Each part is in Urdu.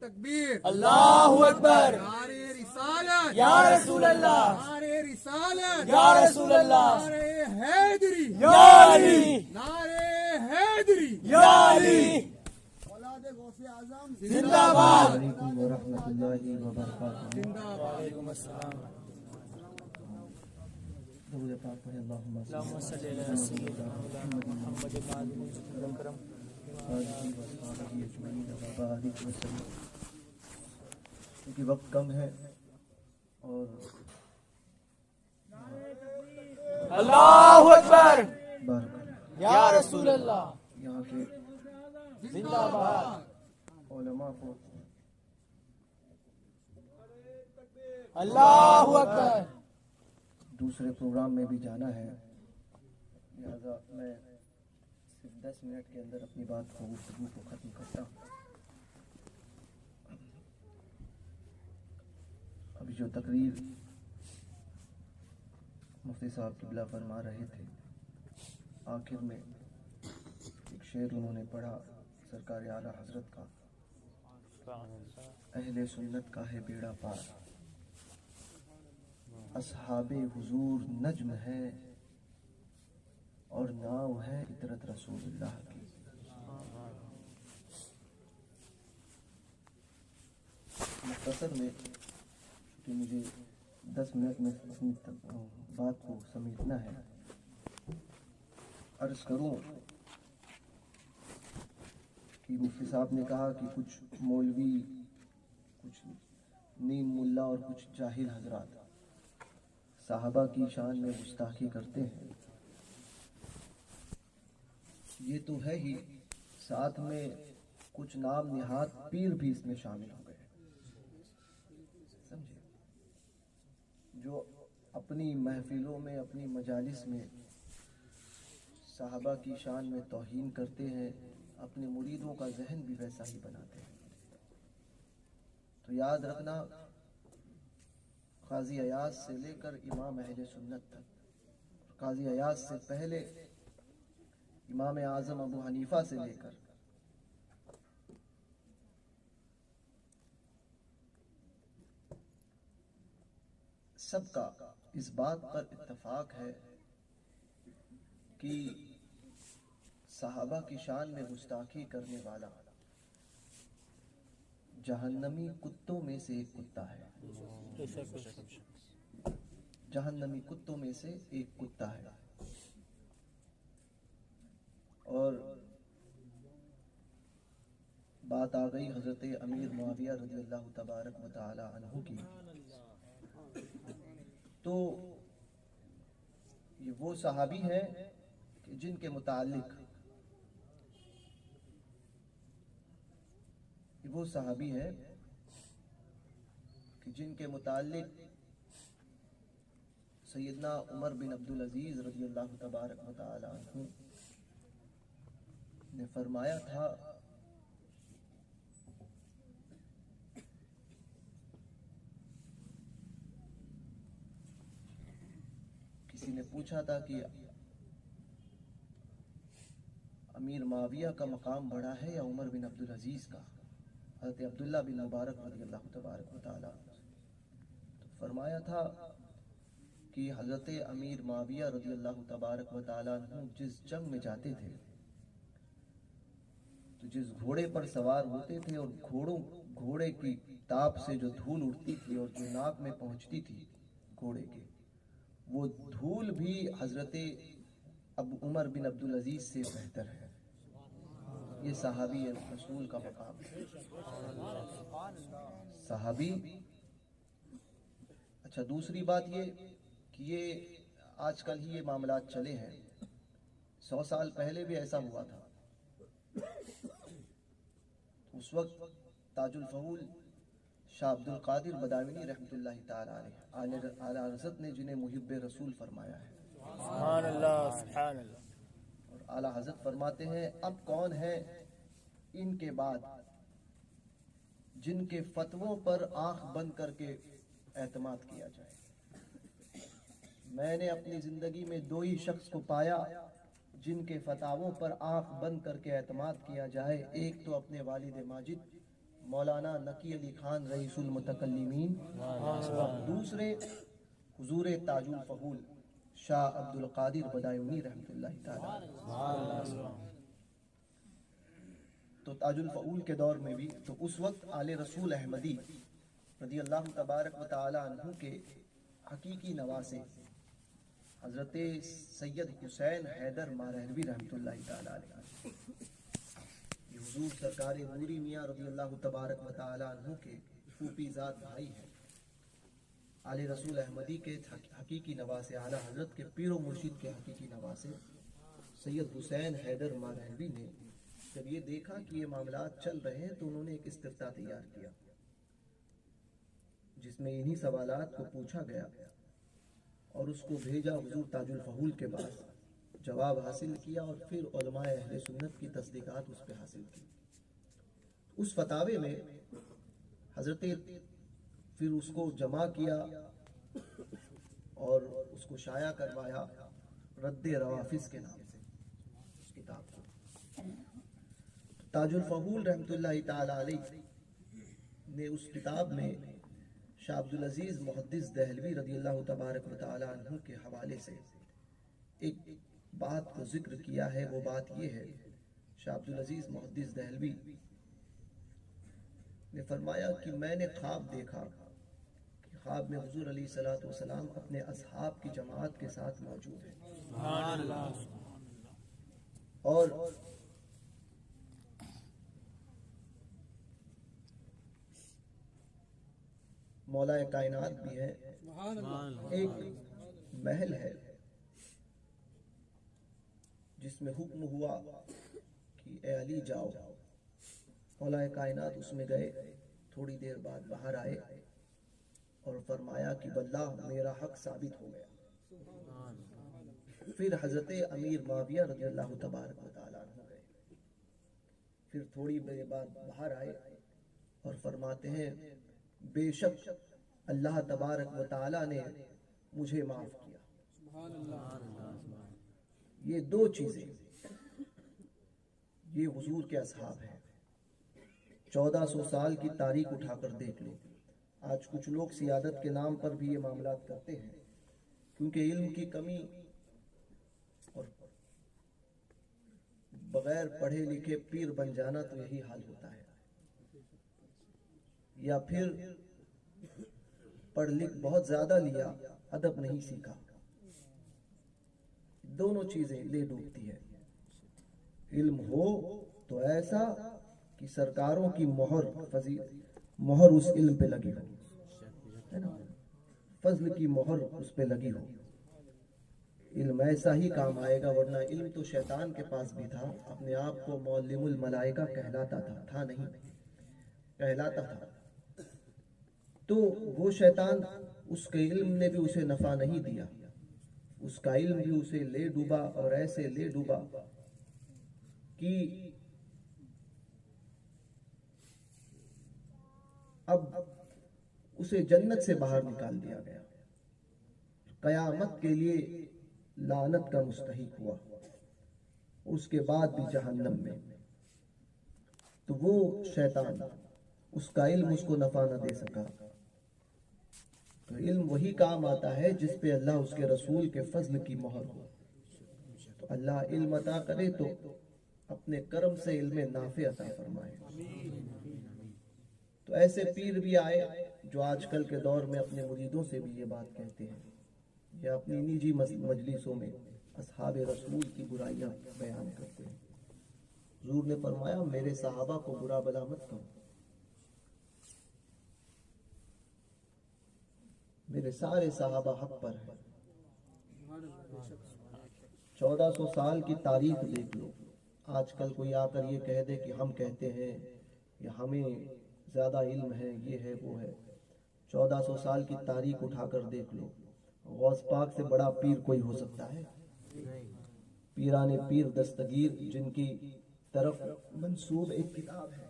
تکبیر اللہ اکبر نعرے رسالت یا رسول اللہ نعرے رسالت یا رسول اللہ نعرے حیدری یا علی نعرے حیدری یا علی اولاد غوث اعظم زندہ باد علیکم ورحمۃ اللہ وبرکاتہ۔ زندہ باد۔ وعلیکم السلام درود پاک پڑھیں، اللہم اللہم صلی علی سیدنا محمد کرم آلہ وصحبہ اجمعین وبارک وسلم۔ کیونکہ وقت کم ہے اور اللہ اکبر بارک یا رسول اللہ یہاں کے زندہ باد علماء کو اللہ اکبر دوسرے پروگرام میں بھی جانا ہے، لہذا میں صرف 10 منٹ کے اندر اپنی بات کو گفتگو کو ختم کرتا ہوں۔ ابھی جو تقریر مفتی صاحب قبلہ فرما رہے تھے، آخر میں ایک شعر انہوں نے پڑھا سرکار اعلیٰ حضرت کا، اہل سنت کا ہے بیڑا پار، اصحاب حضور نجم ہے اور ناؤ ہے فطرت رسول اللہ کی۔ مختصر میں کہ مجھے 10 منٹ میں اپنی بات کو سمیٹنا ہے، عرض کروں کہ مفتی صاحب نے کہا کہ کچھ مولوی، کچھ نیم ملا اور کچھ جاہل حضرات صحابہ کی شان میں گستاخی کرتے ہیں۔ یہ تو ہے ہی، ساتھ میں کچھ نام نہاد پیر بھی اس میں شامل ہو گئے، سمجھے، جو اپنی محفلوں میں، اپنی مجالس میں صحابہ کی شان میں توہین کرتے ہیں، اپنے مریدوں کا ذہن بھی ویسا ہی بناتے ہیں۔ تو یاد رکھنا، قاضی ایاز سے لے کر امام اہل سنت تک، قاضی ایاز سے پہلے امام اعظم ابو حنیفہ سے لے کر سب کا اس بات پر اتفاق ہے کہ صحابہ کی شان میں گستاخی کرنے والا جہنمی کتوں میں سے ایک کتا ہے، جہنمی کتوں میں سے ایک کتا ہے۔ اور بات آ گئی حضرت امیر معاویہ رضی اللہ تبارک و تعالی عنہ کی، تو یہ وہ صحابی ہے کہ جن کے متعلق، وہ صحابی ہے کہ جن کے متعلق سیدنا عمر بن عبدالعزیز رضی اللہ تبارک و تعالی عنہ نے فرمایا تھا کسی نے پوچھا تھا کہ امیر معاویہ کا مقام بڑا ہے یا عمر بن عبدالعزیز کا، حضرت عبداللہ بن مبارک رضی اللہ تبارک و تعالی، تو فرمایا تھا کہ حضرت امیر معاویہ رضی اللہ تبارک و تعالی عنہ جس جنگ میں جاتے تھے تو جس گھوڑے پر سوار ہوتے تھے اور گھوڑے کی تاپ سے جو دھول اڑتی تھی اور جو ناک میں پہنچتی تھی گھوڑے کے، وہ دھول بھی حضرت اب عمر بن عبدالعزیز سے بہتر ہے۔ یہ صحابی رسول کا مقام ہے، صحابی۔ اچھا، دوسری بات یہ کہ یہ آج کل ہی یہ معاملات چلے ہیں، 100 سال پہلے بھی ایسا ہوا تھا۔ اس وقت تاج الفہول شاہ عبد القادر بداوینی رحمۃ اللہ تعالی علیہ اعلیٰ حضرت نے جنہیں محب رسول فرمایا ہے، سبحان اللہ سبحان اللہ، اور اعلیٰ حضرت فرماتے ہیں اب کون ہے ان کے بعد جن کے فتووں پر آنکھ بند کر کے اعتماد کیا جائے۔ میں نے اپنی زندگی میں 2 ہی شخص کو پایا جن کے فتاووں پر آنکھ بند کر کے اعتماد کیا جائے، ایک تو اپنے والد ماجد مولانا نقی علی خان رئیس المتکلمین، اور دوسرے حضور تاج الفہول شاہ عبد القادر بدایونی رحمۃ اللہ تعالی۔ تو تاج الفہول کے دور میں بھی تو اس وقت آل رسول احمدی رضی اللہ تبارک و تعالی عنہ کے حقیقی نواسے حضرت سید حسین حیدر مارہروی رحمۃ اللہ تعالی علیہ، یہ حضور سرکار نوری میاں رضی اللہ تبارک و تعالی عنہ کے پھوپھی ذات بھائی ہیں۔ آل رسول احمدی کے حقیقی نواسے، اعلیٰ حضرت کے پیر و مرشد کے حقیقی نواسے سید حسین حیدر مارہروی نے جب یہ دیکھا کہ یہ معاملات چل رہے ہیں تو انہوں نے ایک استفتاء تیار کیا، جس میں انہی سوالات کو پوچھا گیا اور اس کو بھیجا حضور تاج الفہول کے پاس، جواب حاصل کیا اور پھر علماء اہل سنت کی تصدیقات اس پہ حاصل کی۔ اس فتاوے میں حضرت پھر اس کو جمع کیا اور اس کو شائع کروایا رد روافظ کے نام سے اس کتاب کو۔ تاج الفہول رحمۃ اللہ تعالی علیہ نے اس کتاب میں شاہ عبدالعزیز محدث دہلوی رضی اللہ تبارک و تعالی عنہ کے حوالے سے ایک بات کو ذکر کیا ہے۔ وہ بات یہ ہے، شاہ عبدالعزیز محدث دہلوی نے فرمایا کہ میں نے خواب دیکھا کہ خواب میں حضور علیہ الصلوۃ والسلام اپنے اصحاب کی جماعت کے ساتھ موجود ہیں، اور مولا کائنات بھی ہے، ایک محل ہے جس میں حکم ہوا کہ اے علی جاؤ۔ مولا کائنات اس میں گئے، تھوڑی دیر بعد باہر آئے اور فرمایا کہ واللہ میرا حق ثابت ہو گیا۔ پھر حضرت امیر معاویہ رضی اللہ تبارک و تعالیٰ عنہ گئے، پھر تھوڑی دیر بعد باہر آئے اور فرماتے ہیں بے شک اللہ تبارک و تعالیٰ نے مجھے معاف کیا۔ یہ دو چیزیں، یہ حضور کے اصحاب ہیں۔ 1400 سال کی تاریخ اٹھا کر دیکھ لو، آج کچھ لوگ سیادت کے نام پر بھی یہ معاملات کرتے ہیں، کیونکہ علم کی کمی اور بغیر پڑھے لکھے پیر بن جانا تو یہی حال ہوتا ہے، یا پھر پڑھ لکھ بہت زیادہ لیا، ادب نہیں سیکھا، دونوں چیزیں لے ڈوبتی ہے۔ علم ہو تو ایسا کہ سرکاروں کی مہر اس علم پہ لگی ہو، فضل کی مہر اس پہ لگی ہو، علم ایسا ہی کام آئے گا۔ ورنہ علم تو شیطان کے پاس بھی تھا، اپنے آپ کو معلم الملائکہ کہلاتا تھا نہیں کہلاتا تھا، تو وہ شیطان اس کے علم نے بھی اسے نفع نہیں دیا، اس کا علم بھی اسے لے ڈوبا، اور ایسے لے ڈوبا کہ اب اسے جنت سے باہر نکال دیا گیا، قیامت کے لیے لعنت کا مستحق ہوا، اس کے بعد بھی جہنم میں۔ تو وہ شیطان، اس کا علم اس کو نفع نہ دے سکا۔ تو علم وہی کام آتا ہے جس پہ اللہ اس کے رسول کے فضل کی مہر ہو۔ تو اللہ علم عطا کرے تو اپنے کرم سے علم نافع عطا فرمائے۔ تو ایسے پیر بھی آئے جو آج کل کے دور میں اپنے مریدوں سے بھی یہ بات کہتے ہیں، یا اپنی نجی مجلسوں میں اصحاب رسول کی برائیاں بیان کرتے ہیں۔ حضور نے فرمایا میرے صحابہ کو برا بلا مت کرو، میرے سارے صحابہ حق پر ہیں۔ 1400 سال کی تاریخ دیکھ لو، آج کل کوئی آ کر یہ کہہ دے کہ ہم کہتے ہیں یا ہمیں زیادہ علم ہے، یہ ہے وہ ہے۔ 1400 سال کی تاریخ اٹھا کر دیکھ لو، غوث پاک سے بڑا پیر کوئی ہو سکتا ہے؟ پیران پیر دستگیر جن کی طرف منسوب ایک کتاب ہے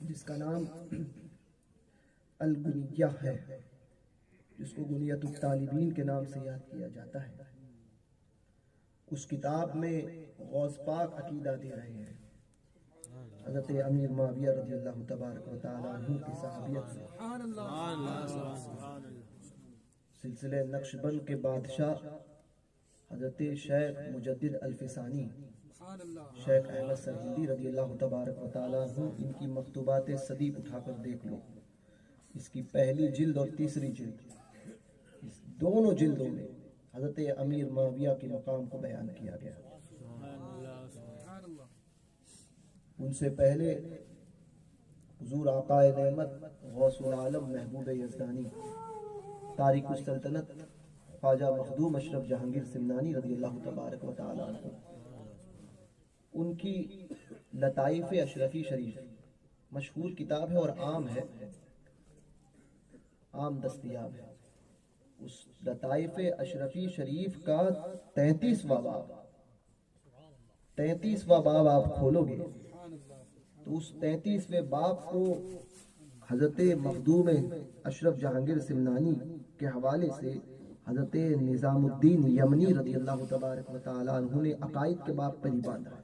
جس کا نام الگنیہ ہے، جس کو گنیت الطالبین کے نام سے یاد کیا جاتا ہے، اس کتاب میں غوث پاک عقیدہ دے رہے ہیں حضرت امیر معاویہ رضی اللہ تبارک و تعالیٰ عنہ کی صحابیت سے سبحان اللہ سلسلہ نقش بند کے بادشاہ حضرت شیخ مجدد الفسانی سبحان اللہ شیخ احمد سرہندی رضی اللہ تبارک و تعالیٰ عنہ، ان کی مکتوبات صدیق اٹھا کر دیکھ لو. اس کی پہلی جلد اور تیسری جلد، اس دونوں جلدوں میں حضرت امیر معاویہ کے مقام کو بیان کیا گیا. سبحان اللہ ان سے پہلے حضور آقائے نعمت غوث العالم محبوب یزدانی تارک السلطنت خواجہ مخدوم اشرف جہانگیر سمنانی رضی اللہ تبارک و تعالیٰ عنہ، ان کی لطائف اشرفی شریف مشہور کتاب ہے اور عام ہے، عام دستیاب ہے. اس لطائف اشرفی شریف کا 33واں باب آپ کھولو گے تو اس 33ویں باب کو حضرت مخدوم اشرف جہانگیر سمنانی کے حوالے سے حضرت نظام الدین یمنی رضی اللہ تبارک و تعالیٰ عنہ نے عقائد کے باب پر ہی باندھا ہے.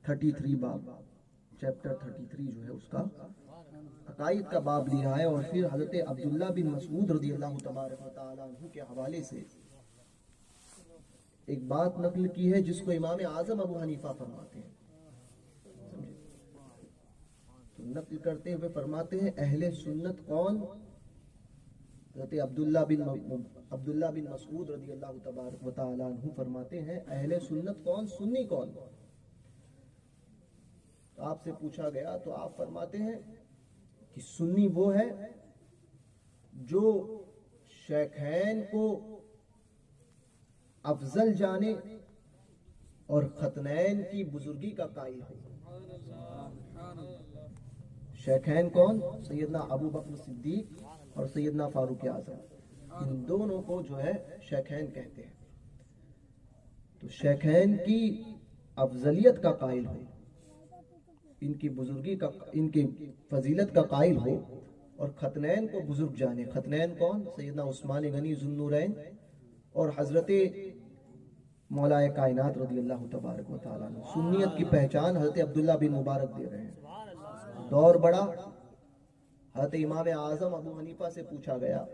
33 باب، چیپٹر 33 جو ہے اس کا عقائد کا باب لیا ہے. اور پھر حضرت عبداللہ بن مسعود رضی اللہ تبارک و تعالیٰ عنہ کے حوالے سے ایک بات نقل کی ہے جس کو امام اعظم ابو حنیفہ فرماتے ہیں. تو نقل کرتے ہوئے فرماتے ہیں اہل سنت کون؟ حضرت عبداللہ بن مسعود رضی اللہ تبارک و تعالیٰ عنہ فرماتے ہیں اہل سنت کون، سنی کون؟ تو آپ سے پوچھا گیا تو آپ فرماتے ہیں کہ سنی وہ ہے جو شیخین کو افضل جانے اور ختنین کی بزرگی کا قائل ہو. شیخین کون؟ سیدنا ابو بکر صدیق اور سیدنا فاروق اعظم، ان دونوں کو جو ہے شیخین کہتے ہیں. تو شیخین کی افضلیت کا قائل ہو، ان کی بزرگی کا، ان کی فضیلت کا قائل ہو اور ختنین کو بزرگ جانے. ختنین کون؟ سیدنا عثمان غنی ذو النورین اور حضرت مولا کائنات رضی اللہ تبارک و تعالیٰ عنہ. سنیت کی پہچان حضرت عبداللہ بن مبارک دے رہے ہیں. دور بڑا، حضرت امام اعظم ابو حنیفہ سے پوچھا گیا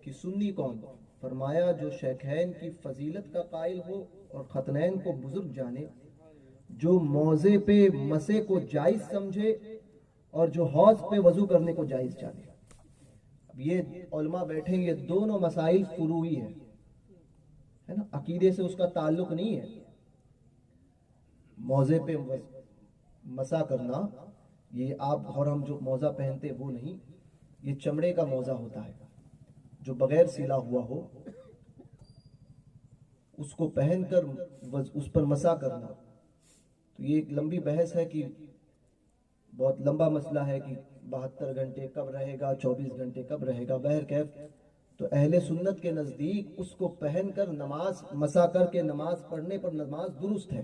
کہ سنی کون؟ فرمایا جو شیخین کی فضیلت کا قائل ہو اور ختنین کو بزرگ جانے، جو موضع پہ مسے کو جائز سمجھے اور جو حوض پہ وضو کرنے کو جائز جانے. اب یہ علماء بیٹھیں، یہ دونوں مسائل فروعی ہے نا، عقیدے سے اس کا تعلق نہیں ہے. موضع پہ مسا کرنا، یہ آپ اور ہم جو موزہ پہنتے وہ نہیں، یہ چمڑے کا موزہ ہوتا ہے جو بغیر سلا ہوا ہو، اس کو پہن کر اس پر مسا کرنا. تو یہ ایک لمبی بحث ہے کہ بہت لمبا مسئلہ ہے کہ 72 گھنٹے کب رہے گا، 24 گھنٹے کب رہے گا. بہرکیف تو اہل سنت کے نزدیک اس کو پہن کر نماز مسا کر کے نماز پڑھنے پر نماز درست ہے.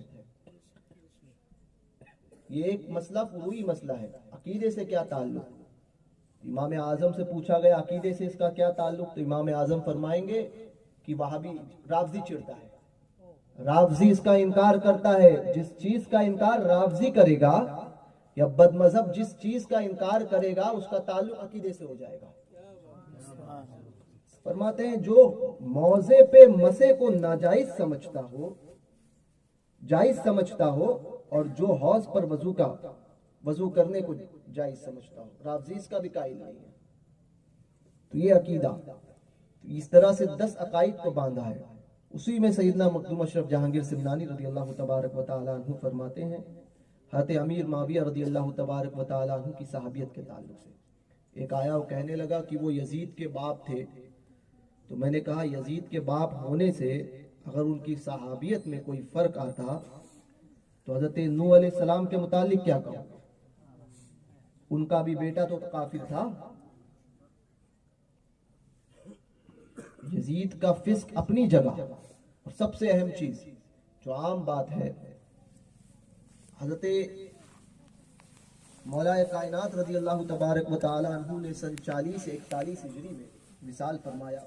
یہ ایک مسئلہ فروعی مسئلہ ہے. عقیدے سے کیا تعلق؟ امام اعظم سے پوچھا گیا عقیدے سے اس کا کیا تعلق، تو امام اعظم فرمائیں گے کہ وہابی رافضی چڑھتا ہے، رافضی اس کا انکار کرتا ہے. جس چیز کا انکار رافضی کرے گا یا بد مذہب جس چیز کا انکار کرے گا اس کا تعلق عقیدے سے ہو جائے گا. فرماتے ہیں جو موضع پہ مسے کو ناجائز سمجھتا ہو، جائز سمجھتا ہو، اور جو حوض پر وضو کرنے کو جائز سمجھتا ہو، رافضی اس کا بھی قائل نہیں ہے. تو یہ عقیدہ، اس طرح سے 10 عقائد کو باندھا ہے. اسی میں سیدنا مخدوم اشرف جہانگیر سمنانی رضی اللہ تبارک و تعالیٰ عنہ فرماتے ہیں حضرت امیر معاویہ رضی اللہ تبارک و تعالیٰ عنہ کی صحابیت کے تعلق سے. ایک آیا وہ کہنے لگا کہ وہ یزید کے باپ تھے. تو میں نے کہا یزید کے باپ ہونے سے اگر ان کی صحابیت میں کوئی فرق آتا تو حضرت نوح علیہ السلام کے متعلق کیا کہوں؟ ان کا بھی بیٹا تو کافر تھا. یزید کا فسق اپنی جگہ، اور سب سے اہم چیز جو عام بات ہے، حضرت مولا کائنات رضی اللہ تبارک و تعالی عنہ نے سن 40-41 ہجری میں وصال فرمایا.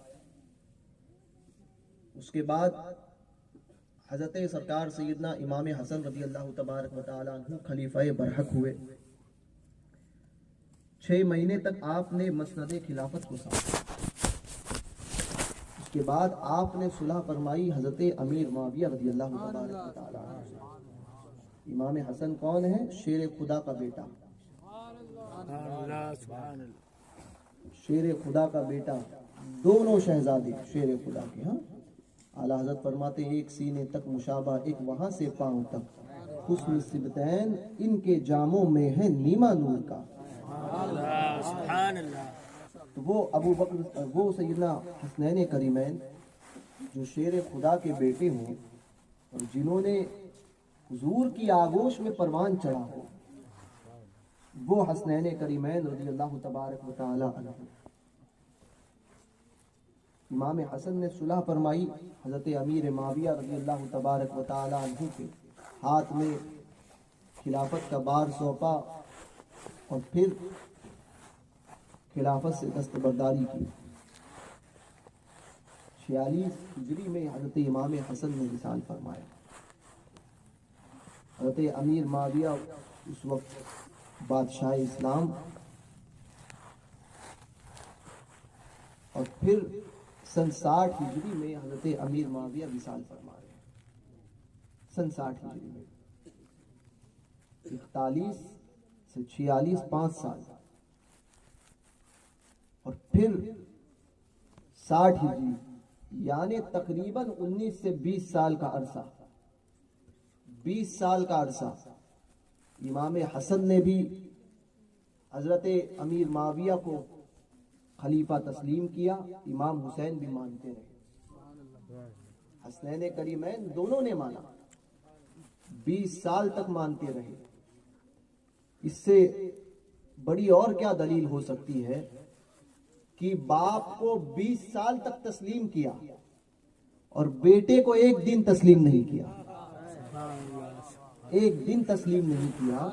اس کے بعد حضرت سرکار سیدنا امام حسن رضی اللہ تبارک و تعالیٰ عنہ خلیفہ برحق ہوئے. 6 مہینے تک آپ نے مسند خلافت کو سنبھالا. اس کے بعد آپ نے صلح فرمائی حضرت امیر معاویہ رضی اللہ تبارک و تعالیٰ عنہ. امام حسن کون ہے؟ شیر خدا کا بیٹا. شیر خدا کا بیٹا. دونوں شہزادے شیر خدا کے. ہاں اعلیٰ حضرت فرماتے ہیں ایک سینے تک مشابہ ایک وہاں سے پاؤں تک، حسن سبتین ان کے جاموں میں ہے نیما نور کا. تو وہ ابو بکر، وہ سیدنا حسنین کریمین جو شیر خدا کے بیٹے ہوں اور جنہوں نے حضور کی آغوش میں پروان چڑھا ہو، وہ حسنین کریمین رضی اللہ تبارک و تعالی عنہ. امام حسن نے صلح فرمائی. حضرت امیر معاویہ رضی اللہ تبارک و تعالی عنہ کے ہاتھ میں خلافت کا بار سونپا اور پھر خلافت سے دستبرداری کی. 46 ہجری میں حضرت امام حسن نے وصال فرمایا. حضرت امیر معاویہ اس وقت بادشاہ اسلام، اور پھر سن 60 ہجری میں حضرت امیر معاویہ وصال فرما رہے ہیں. سن 60 ہجری میں 41 سے 46 5 سال، اور پھر 60 ہجری یعنی تقریباً 19 سے 20 سال کا عرصہ. 20 سال کا عرصہ امام حسن نے بھی حضرت امیر معاویہ کو خلیفہ تسلیم کیا. امام حسین بھی مانتے رہے. حسنین کریمین دونوں نے مانا. 20 سال تک مانتے رہے. اس سے بڑی اور کیا دلیل ہو سکتی ہے کہ باپ کو 20 سال تک تسلیم کیا اور بیٹے کو ایک دن تسلیم نہیں کیا. ایک دن تسلیم نہیں کیا.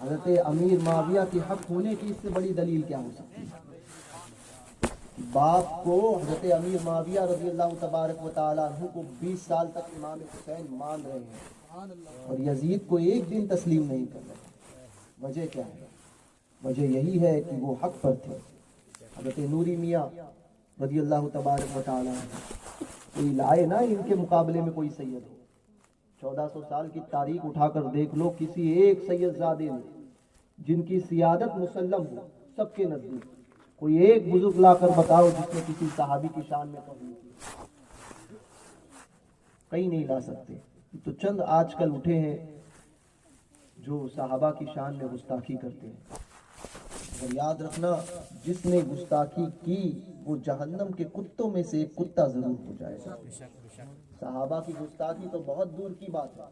حضرت امیر معاویہ کے حق ہونے کی اس سے بڑی دلیل کیا ہو سکتی ہے؟ باپ کو حضرت امیر معاویہ رضی اللہ تبارک و تعالیٰ عنہ کو 20 سال تک امام حسین مان رہے ہیں اور یزید کو ایک دن تسلیم نہیں کر رہے. وجہ کیا ہے؟ وجہ یہی ہے کہ وہ حق پر تھے. حضرت نوری میاں رضی اللہ تبارک و تعالیٰ عنہ کوئی لائے نہ ان کے مقابلے میں کوئی سید ہو. 1400 سال کی تاریخ اٹھا کر دیکھ لو، کسی ایک سید زادے نے جن کی سیادت مسلم ہو سب کے نزدیک، کوئی ایک بزرگ لا کر بتاؤ جس نے کسی صحابی کی شان میں توہین کی. کہیں نہیں لا سکتے. تو چند آج کل اٹھے ہیں جو صحابہ کی شان میں گستاخی کرتے ہیں. اور یاد رکھنا، جس نے گستاخی کی وہ جہنم کے کتوں میں سے ایک کتا ضرور ہو جائے گا. صحابہ کی گستاخی تو بہت دور کی بات ہے،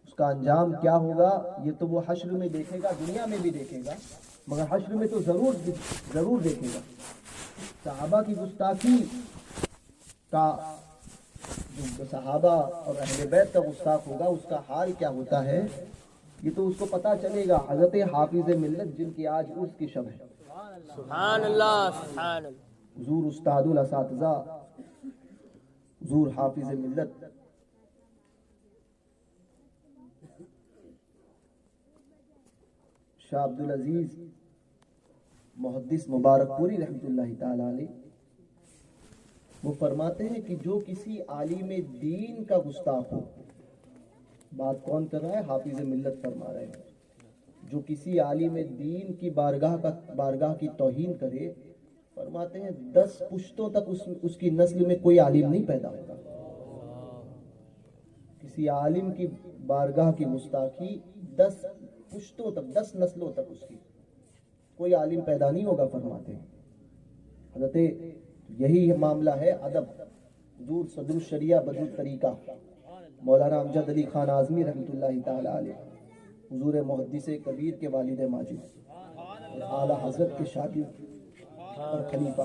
اس کا انجام کیا ہوگا یہ تو وہ حشر میں دیکھے گا. دنیا میں بھی دیکھے گا مگر حشر میں تو ضرور دیکھے گا. صحابہ کی گستاخی کا جو صحابہ اور اہل بیت کا گستاخ ہوگا اس کا حال کیا ہوتا ہے یہ تو اس کو پتا چلے گا. حضرت حافظ ملت جن کی آج عرس کی شب ہے، سبحان اللہ سبحان اللہ، حضور استاد الاساتذہ حضور حافظ ملت شاہ عبدالعزیز محدث مبارک پوری رحمۃ اللہ تعالی علیہ، وہ فرماتے ہیں کہ جو کسی عالم دین کا گستاخ ہو، بات کون کر رہا ہے؟ حافظ ملت فرما رہے ہیں. جو کسی عالم دین کی بارگاہ کی توہین کرے، فرماتے ہیں 10 پشتوں تک اس کی نسل میں کوئی عالم نہیں پیدا ہوگا. کسی عالم کی بارگاہ کی گستاخی 10 پشتوں تک، 10 نسلوں تک اس کی کوئی عالم پیدا نہیں ہوگا. فرماتے ہیں حضرت یہی معاملہ ہے ادب. حضور صدر الشریعہ بدر الطریقہ مولانا امجد علی خان اعظمی رحمۃ اللہ تعالی علیہ، حضور محدث کبیر کے والد ماجد، اعلیٰ حضرت کے شاگرد اور خلیفہ،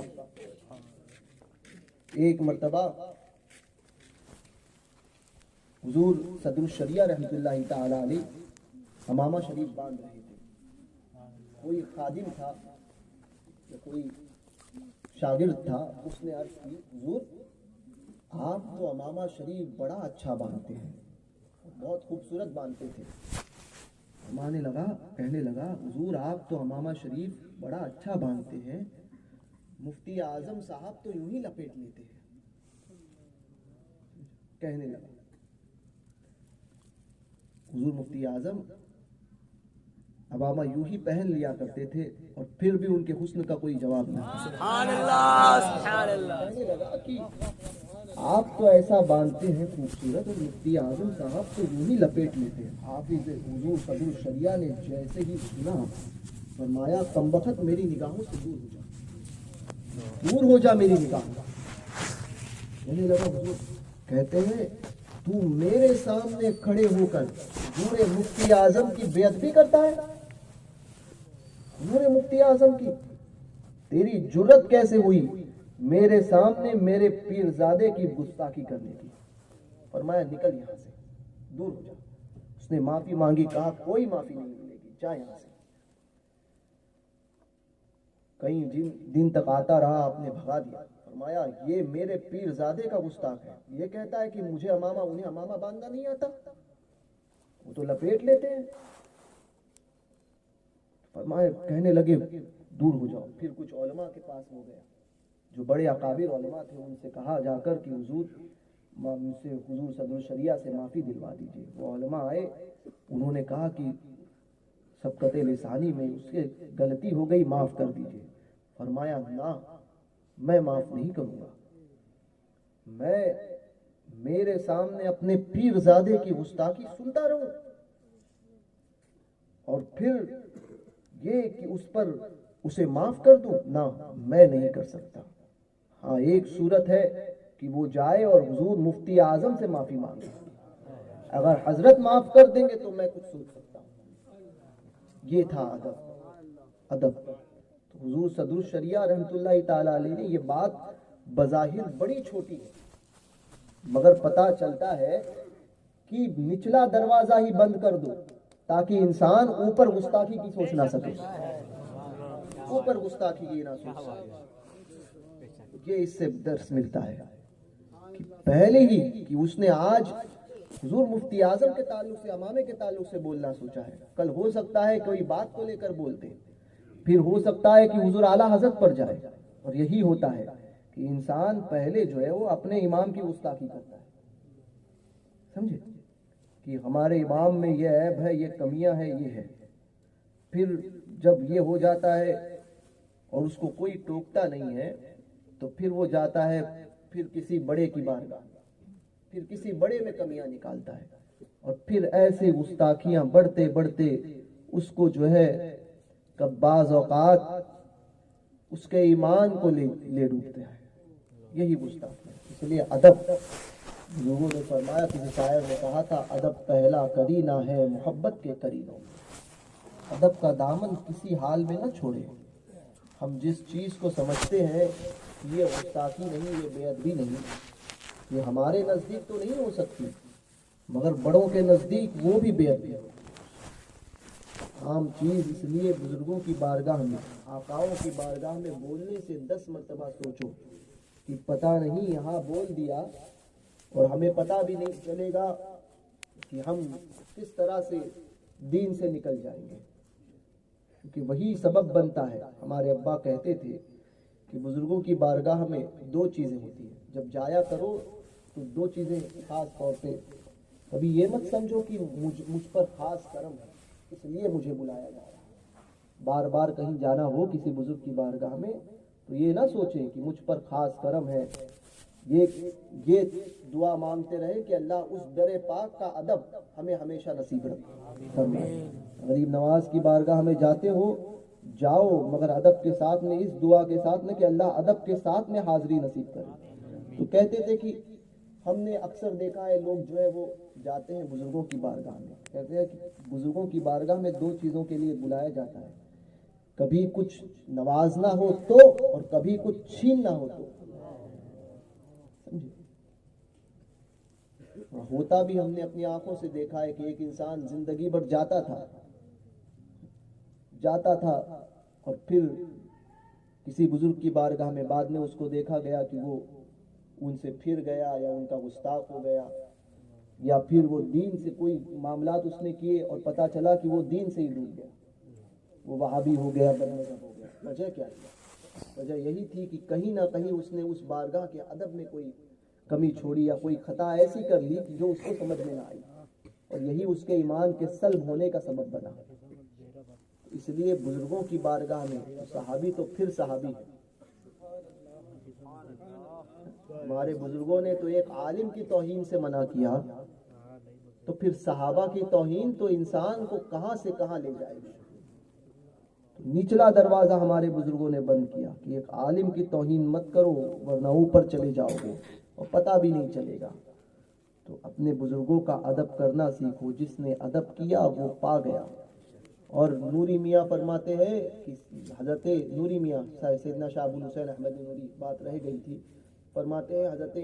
ایک مرتبہ حضور صدر الشریعہ رحمۃ اللہ تعالی علیہ حمامہ شریف باندھ رہے تھے. کوئی خادم تھا یا کوئی شاگرد تھا، اس نے عرض کی حضور آپ وہ امامہ شریف بڑا اچھا باندھتے ہیں، بہت خوبصورت باندھتے تھے۔ کہنے لگا حضور آپ تو امامہ شریف بڑا اچھا باندھتے ہیں، مفتی اعظم صاحب تو یوں ہی لپیٹ لیتے ہیں۔ کہنے لگا حضور مفتی اعظم امامہ یوں ہی پہن لیا کرتے تھے اور پھر بھی ان کے حسن کا کوئی جواب نہیں۔ سبحان اللہ سبحان اللہ۔ کہنے لگا کہ آپ تو ایسا باندھتے ہیں خوبصورت، اور مفتی اعظم صاحب تو یوں ہی لپیٹ لیتے ہیں۔ حافظ حضور صدر الشریعہ نے جیسے ہی سنا فرمایا کمبخت میری نگاہوں سے دور ہو جا، دور ہو جا میری نگاہوں سے۔ کہنے لگا حضور کہتے ہیں تو میرے سامنے کھڑے ہو کر حضور مفتی اعظم کی بے ادبی کرتا ہے؟ حضور مفتی اعظم کی تیری جرت کیسے ہوئی میرے سامنے میرے پیرزادے کی گستاخی کرنے کی؟ فرمایا نکل یہاں سے، دور ہو جا۔ اس نے معافی مانگی، کہا کوئی معافی نہیں ملے گی، جا یہاں سے۔ کئی دن تک آتا رہا، آپ نے بھگا دیا۔ فرمایا یہ میرے پیرزادے کا گستاخ ہے، یہ کہتا ہے کہ مجھے انہیں امامہ باندھنا نہیں آتا، وہ تو لپیٹ لیتے ہیں۔ فرمایا کہنے لگے دور ہو جاؤ۔ پھر کچھ علماء کے پاس ہو گیا جو بڑے اکابر علماء تھے، ان سے کہا جا کر کہ حضور صدر الشریعہ سے معافی دلوا دیجیے۔ وہ علماء آئے، انہوں نے کہا کہ سبقت لسانی میں اس سے غلطی ہو گئی، معاف کر دیجیے۔ فرمایا نہ، میں معاف نہیں کروں گا، میں میرے سامنے اپنے پیرزادے کی گستاخی سنتا رہوں اور پھر یہ کہ اس پر اسے معاف کر دوں؟ نہ، میں نہیں کر سکتا۔ ہاں ایک صورت ہے کہ وہ جائے اور حضور مفتی اعظم سے معافی مانگے، اگر حضرت معاف کر دیں گے تو میں کچھ سوچ سکتا ہوں۔ یہ تھا ادب۔ تو حضور صدر الشریعہ رحمۃ اللہ تعالی علیہ نے یہ بات بظاہر بڑی چھوٹی ہے، مگر پتہ چلتا ہے کہ نچلا دروازہ ہی بند کر دو تاکہ انسان اوپر گستاخی کی سوچ نہ سکے، اوپر گستاخی کی نہ سوچ سکے۔ یہ اس سے درس ملتا ہے کہ پہلے ہی کہ اس نے آج حضور مفتی اعظم کے تعلق سے، امامے کے تعلق سے بولنا سوچا ہے، کل ہو سکتا ہے کوئی بات کو لے کر بولتے، پھر ہو سکتا ہے کہ حضور اعلیٰ حضرت پر جائے، اور یہی ہوتا ہے کہ انسان پہلے جو ہے وہ اپنے امام کی گستاخی کرتا ہے۔ سمجھے کہ ہمارے امام میں یہ عیب ہے، یہ کمیاں ہیں، یہ ہے، پھر جب یہ ہو جاتا ہے اور اس کو کوئی ٹوکتا نہیں ہے تو پھر وہ جاتا ہے پھر کسی بڑے کی بارگاہ، پھر کسی بڑے میں کمیاں نکالتا ہے، اور پھر ایسے گستاخیاں بڑھتے بڑھتے اس کو جو ہے کب بعض اوقات اس کے ایمان کو لے ڈوبتے ہیں۔ یہی گستاخی ہے۔ اس لیے ادب، لوگوں نے فرمایا، کسی شاعر نے کہا تھا ادب پہلا کرینہ ہے محبت کے کرینوں میں۔ ادب کا دامن کسی حال میں نہ چھوڑے۔ ہم جس چیز کو سمجھتے ہیں یہ گستاخی نہیں، یہ بے ادبی نہیں، یہ ہمارے نزدیک تو نہیں ہو سکتی، مگر بڑوں کے نزدیک وہ بھی بے ادبی ہو۔ عام چیز، اس لیے بزرگوں کی بارگاہ میں، آقاؤں کی بارگاہ میں بولنے سے 10 مرتبہ سوچو کہ پتہ نہیں یہاں بول دیا اور ہمیں پتہ بھی نہیں چلے گا کہ ہم کس طرح سے دین سے نکل جائیں گے، کیونکہ وہی سبب بنتا ہے۔ ہمارے ابا کہتے تھے کہ بزرگوں کی بارگاہ میں 2 چیزیں ہوتی ہیں، جب جایا کرو تو 2 چیزیں خاص طور پہ، کبھی یہ مت سمجھو کہ مجھ پر خاص کرم ہے اس لیے مجھے بلایا جا رہا ہے۔ بار بار کہیں جانا ہو کسی بزرگ کی بارگاہ میں تو یہ نہ سوچیں کہ مجھ پر خاص کرم ہے، یہ دعا مانگتے رہے کہ اللہ اس در پاک کا ادب ہمیں ہمیشہ نصیب فرمائے۔ غریب نواز کی بارگاہ میں جاتے ہو، جاؤ مگر ادب کے ساتھ میں، اس دعا کے ساتھ میں کہ اللہ ادب کے ساتھ میں حاضری نصیب کرے۔ تو کہتے تھے کہ ہم نے اکثر دیکھا ہے لوگ جو ہے وہ جاتے ہیں بزرگوں کی بارگاہ میں، کہتے ہیں کہ بزرگوں کی بارگاہ میں 2 چیزوں کے لیے بلایا جاتا ہے، کبھی کچھ نوازنا ہو تو، اور کبھی کچھ چھیننا ہو تو۔ ہوتا بھی ہم نے اپنی آنکھوں سے دیکھا ہے کہ ایک انسان زندگی بھر جاتا تھا اور پھر کسی بزرگ کی بارگاہ میں بعد میں اس کو دیکھا گیا کہ وہ ان سے پھر گیا یا ان کا گستاخ ہو گیا، یا پھر وہ دین سے کوئی معاملات اس نے کیے اور پتہ چلا کہ وہ دین سے ہی ڈوب گیا، وہ وہابی ہو گیا، بدمذہب ہو گیا. وجہ کیا تھی؟ وجہ یہی تھی کہ کہیں نہ کہیں اس نے اس بارگاہ کے ادب میں کوئی کمی چھوڑی یا کوئی خطا ایسی کر لی جو اس کو سمجھ میں نہ آئی، اور یہی اس کے ایمان کے سلب ہونے کا سبب بنا. اس لیے بزرگوں کی بارگاہ میں صحابی تو پھر صحابی ہے. ہمارے بزرگوں نے تو ایک عالم کی توہین سے منع کیا، تو پھر صحابہ کی توہین تو انسان کو کہاں سے کہاں لے جائے گی. نچلا دروازہ ہمارے بزرگوں نے بند کیا کہ ایک عالم کی توہین مت کرو ورنہ اوپر چلے جاؤ گے اور پتہ بھی نہیں چلے گا. تو اپنے بزرگوں کا ادب کرنا سیکھو. جس نے ادب کیا وہ پا گیا. اور نوری میاں فرماتے ہیں کہ حضرت نوری میاں سیدنا شاہ ابو الحسین احمد نوری، بات رہ گئی تھی، فرماتے ہیں حضرت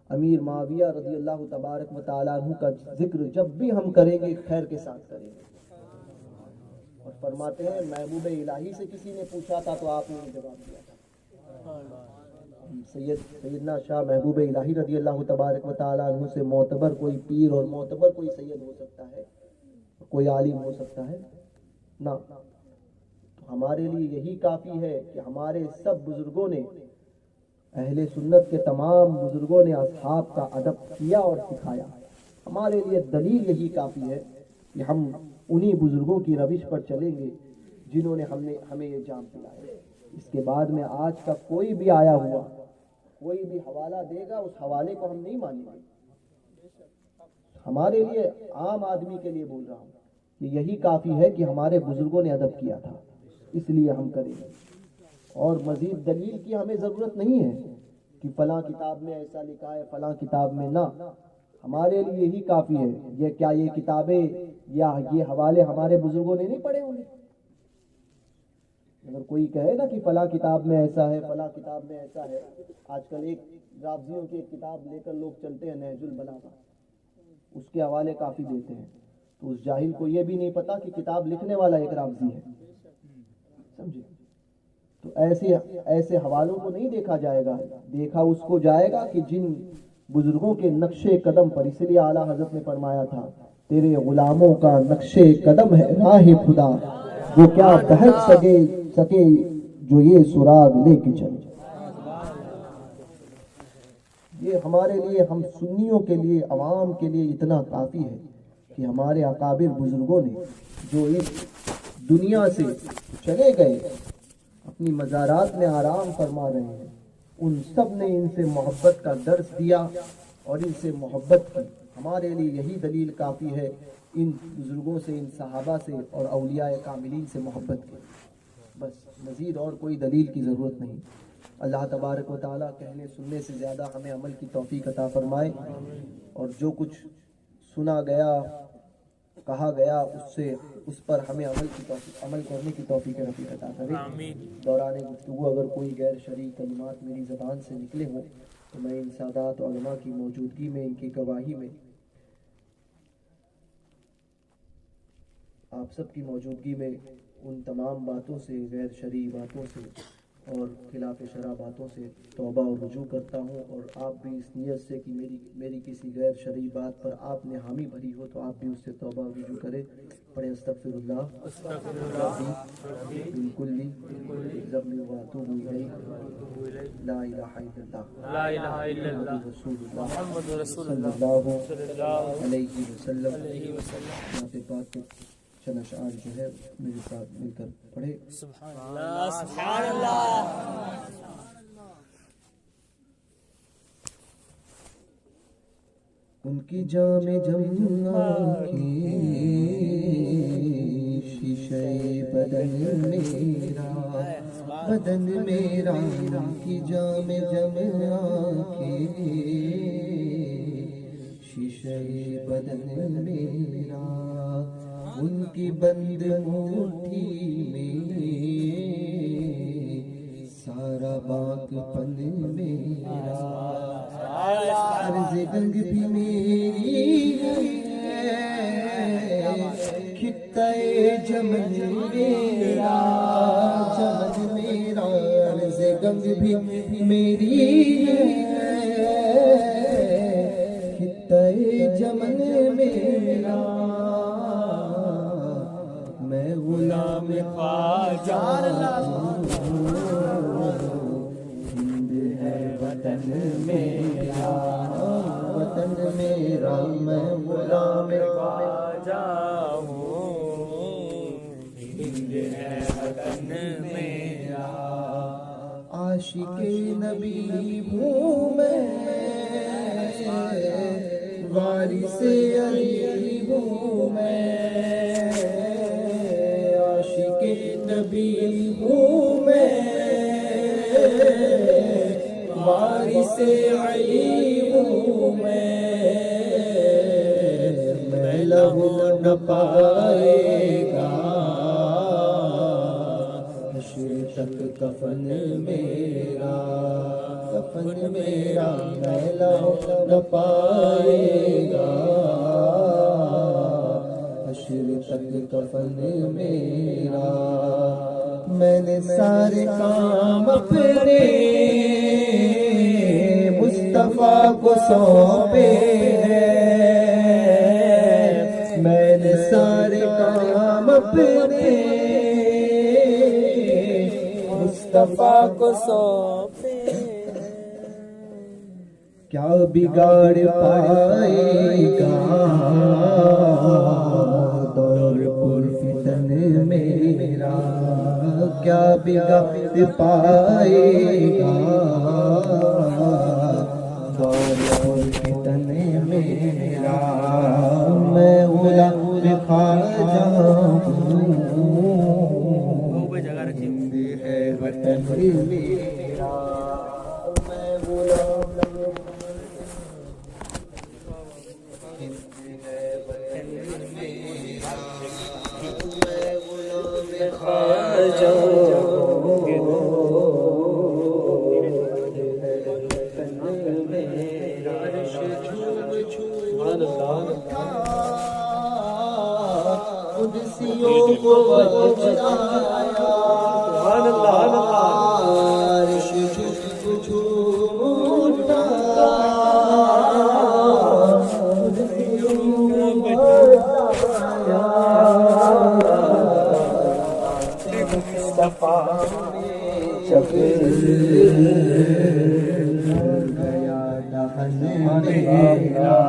امیر معاویہ رضی اللہ تبارک و تعالیٰ عنہ کا ذکر جب بھی ہم کریں گے خیر کے ساتھ کریں گے. اور فرماتے ہیں محبوب الہی سے کسی نے پوچھا تھا تو آپ نے جواب دیا تھا. سیدنا شاہ محبوب الہی رضی اللہ تبارک و تعالیٰ عنہ سے معتبر کوئی پیر اور معتبر کوئی سید ہو سکتا ہے، کوئی عالم ہو سکتا ہے نہ. ہمارے لیے یہی کافی ہے کہ ہمارے سب بزرگوں نے، اہل سنت کے تمام بزرگوں نے اصحاب کا ادب کیا اور سکھایا. ہمارے لیے دلیل یہی کافی ہے کہ ہم انہی بزرگوں کی روش پر چلیں گے جنہوں نے ہمیں یہ جام پلایا. اس کے بعد میں آج کا کوئی بھی آیا ہوا کوئی بھی حوالہ دے گا، اس حوالے کو ہم نہیں مانیں گے. ہمارے لیے، عام آدمی کے لیے بول رہا ہوں، یہی کافی ہے کہ ہمارے بزرگوں نے ادب کیا تھا، اس لیے ہم کریں گے. اور مزید دلیل کی ہمیں ضرورت نہیں ہے کہ فلاں کتاب میں ایسا لکھا ہے فلاں کتاب میں نہ. ہمارے لیے یہی کافی ہے. یہ کتابیں یا یہ حوالے ہمارے بزرگوں نے نہیں پڑھے ہوں گے. اگر کوئی کہے نا کہ فلاں کتاب میں ایسا ہے فلاں کتاب میں ایسا ہے، آج کل ایک رافضیوں کی ایک کتاب لے کر لوگ چلتے ہیں نہج البلاغہ، اس کے حوالے کافی دیتے ہیں، تو اس جاہل کو یہ بھی نہیں پتا کہ کتاب لکھنے والا ایک رافضی ہے. سمجھے؟ تو ایسے حوالوں کو نہیں دیکھا جائے گا، دیکھا اس کو جائے گا کہ جن بزرگوں کے نقش قدم پر. اس لیے اعلیٰ حضرت نے فرمایا تھا تیرے غلاموں کا نقش قدم ہے راہ خدا، وہ کیا بہت سکے جو یہ سراغ لے کے چلے. یہ ہمارے لیے، ہم سنیوں کے لیے، عوام کے لیے اتنا کافی ہے کہ ہمارے اکابر بزرگوں نے جو اس دنیا سے چلے گئے، اپنی مزارات میں آرام فرما رہے ہیں، ان سب نے ان سے محبت کا درس دیا اور ان سے محبت کی. ہمارے لیے یہی دلیل کافی ہے ان بزرگوں سے، ان صحابہ سے اور اولیاء کاملین سے محبت کی. بس مزید اور کوئی دلیل کی ضرورت نہیں. اللہ تبارک و تعالیٰ کہنے سننے سے زیادہ ہمیں عمل کی توفیق عطا فرمائے، اور جو کچھ سنا گیا کہا گیا اس پر ہمیں عمل کرنے کی توفیق رفیق عطا کرے. دوران گفتگو اگر کوئی غیر شرعی کلمات میری زبان سے نکلے ہوں تو میں ان سادات علماء کی موجودگی میں، ان کی گواہی میں، آپ سب کی موجودگی میں ان تمام باتوں سے، غیر شرعی باتوں سے اور خلاف شرع باتوں سے توبہ اور رجوع کرتا ہوں. اور آپ بھی اس نیت سے کہ میری کسی غیر شرعی بات پر آپ نے حامی بھری ہو تو آپ بھی اس سے توبہ اور رجوع کریں. پڑھیں استغفر اللہ بالکل ذنبی واتوب الیہ لا الہ الا اللہ محمد رسول اللہ صلی اللہ علیہ وسلم. ذات پاک کے چند اشعار جو ہے میرے ساتھ مل کر پڑھے. سبحان اللہ سبحان اللہ. ان کی جام کی شیشے بدن میرا ان کی جام کی شیشے بدن میرا، ان کی بند مٹھی میں سارا باغ پن میرا، عرض گنگ بھی میری ہے، خطہ جمن میرا، جمن میرا، عرض گنگ بھی میری ہے، غلام خواجہ ہوں، ہند ہے وطن میرا، عاشق نبی ہوں میں، وارث علی ہوں میں، عاشق نبی ہوں میں، وارث علی ہوں میں لہو نہ پائے گا حشر تک کفن میرا، کفن میرا میں لہو نہ پائے گا حشر تک کفن میرا، میں نے سارے کام اپنے مصطفیٰ کو سونپے ہیں، میں نے سارے کام اپنے مصطفیٰ کو سونپے ہیں، کیا بگاڑ پائے گا دور پر فتن میرا، کیا بگاڑ پائے گا دور پر فتن میرا، میں غلام خواجہ ہوں، ہے وطن میرا، میں غلام خواجہ قدسیوں کو بچایا، عرش جھک جھوٹا قدسیوں کو بچایا، مصطفیٰ جب گیا دہن میرا،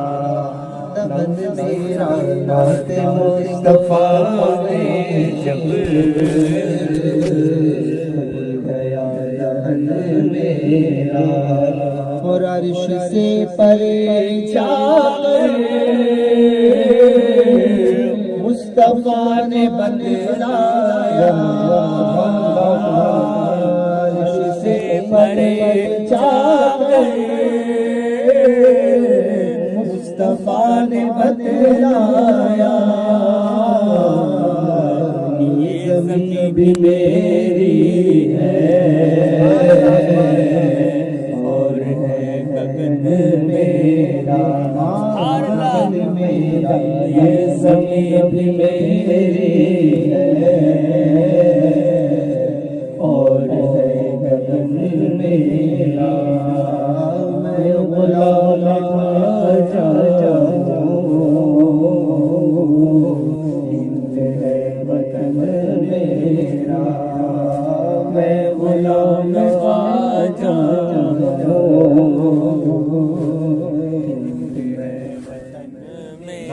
دہن میرا نعت مصطفیٰ میں جب گیا دہن میرا، اور عرش سے پرے جا کر مصطفیٰ نے بتلایا، عرش سے پرے جا کر مصطفیٰ نے بتلایا، یہ زمین بھی میری ہے اور ہے گگن میرا، گگن میرا، یہ زمین بھی میری ہے اور ہے گگن میرا، میں غلام خواجہ ہند ہے وطن میرا، میں غلام خواجہ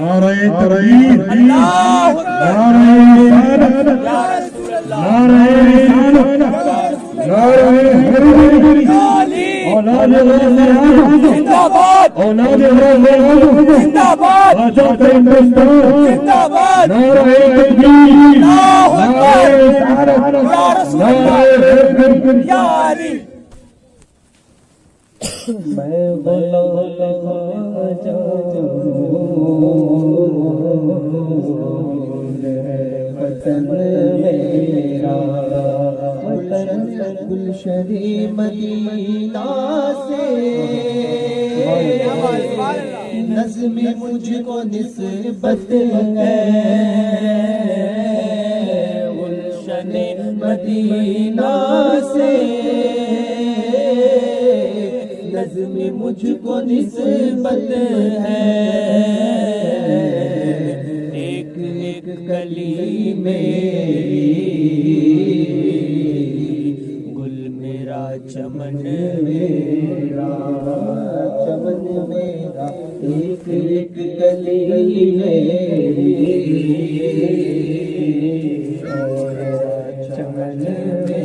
نعرہ تکبیر، نعرہ رسالت، نعرہ رسالت، نعرہ حیدری، اولاد رسول زندہ باد، اولاد رسول زندہ باد، آزاد ہندوستان زندہ باد، نعرہ تکبیر، نعرہ رسالت، نعرہ حیدری، یا علی، میں غلام خواجہ وطن میرا، وطن گلشن مدینہ سے نظم مجھ کو نسبت ہے، گلشن مدینہ سے نظم مجھ کو نسبت ہے، ایک ایک کلی میری گل میرا چمن میرا، چمن میرا ایک ایک گلی میں اور چمن میں